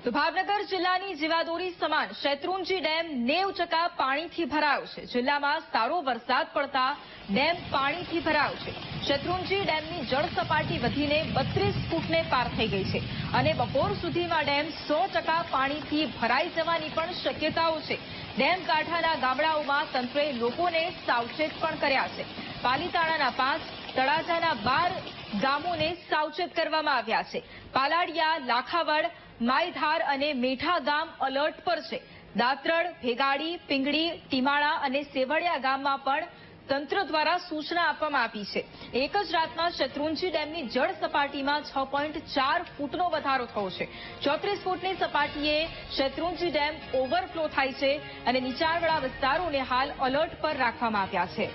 તો ભાવનગર જિલ્લાની જીવાદોરી સમાન શેત્રુંજી ડેમ 90% પાણીથી ભરાયો છે। જિલ્લામાં સારો વરસાદ પડતા ડેમ પાણીથી ભરાયો છે। શેત્રુંજી ડેમની જળ સપાટી વધીને 32 ફૂટને પાર થઈ ગઈ છે અને બપોર સુધીમાં ડેમ 100% પાણીથી ભરાઈ જવાની પણ શક્યતાઓ છે। ડેમ કાંઠાના ગામડાઓમાં તંત્રએ લોકોને સાવચેત પણ કર્યા છે। પાલીતાણાના 5, તળાજાના 12 ગામોને સાવચેત કરવામાં આવ્યા છે। પાલાડિયા, લાખાવડ, માયધાર અને મેઠા ગામ એલર્ટ પર છે। દાત્રડ, ભેગાડી, પિંગળી, ટીમાળા અને સેવડિયા ગામમાં પણ તંત્ર દ્વારા સૂચના આપવામાં આવી છે। એક જ રાતમાં શેત્રુંજી ડેમની જળ સપાટીમાં 6.4 ફૂટનો વધારો થયો છે। 34 ફૂટની સપાટીએ શેત્રુંજી ડેમ ઓવરફ્લો થાય છે અને નીચાણવાળા વિસ્તારોને હાલ એલર્ટ પર રાખવામાં આવ્યા છે।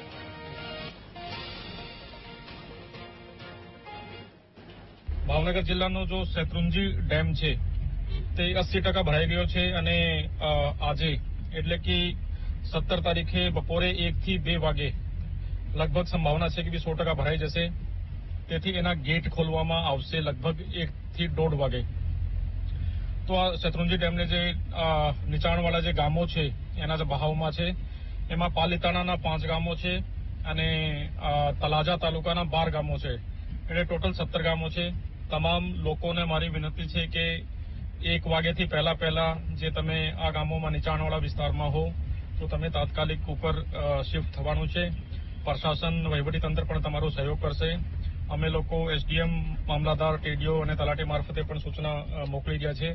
ભાવનગર જિલ્લાનો જો શેત્રુંજી ડેમ છે તે 80% ભરાઈ ગયો છે અને આજે એટલે કે 17 તારીખે બપોરે 1 થી 2 વાગે લગભગ સંભાવના છે કે 100% ભરાઈ જશે। તેથી એના ગેટ ખોલવામાં આવશે લગભગ 1 થી 1.5 વાગે। તો આ શેત્રુંજી ડેમને જે નીચાણવાળા જે ગામો છે એના જે બહાવમાં છે એમાં પાલીતાણાના 5 ગામો છે અને તળાજા તાલુકાના 12 ગામો છે, એટલે ટોટલ 17 ગામો છે। તમામ લોકોને મારી વિનંતી છે કે 1 વાગ્યાથી પહેલા જે તમે આ ગામોમાં નીચાણવાળા વિસ્તારમાં હો તો તમે તાત્કાલિક ઉપર શિફ્ટ થવાનું છે। પ્રશાસન, વહીવટીતંત્ર પણ તમારો સહયોગ કરશે। અમે લોકો એસડીએમ, મામલતદાર, ટીડીઓ અને તલાટી મારફતે પણ સૂચના મોકલી ગયા છે।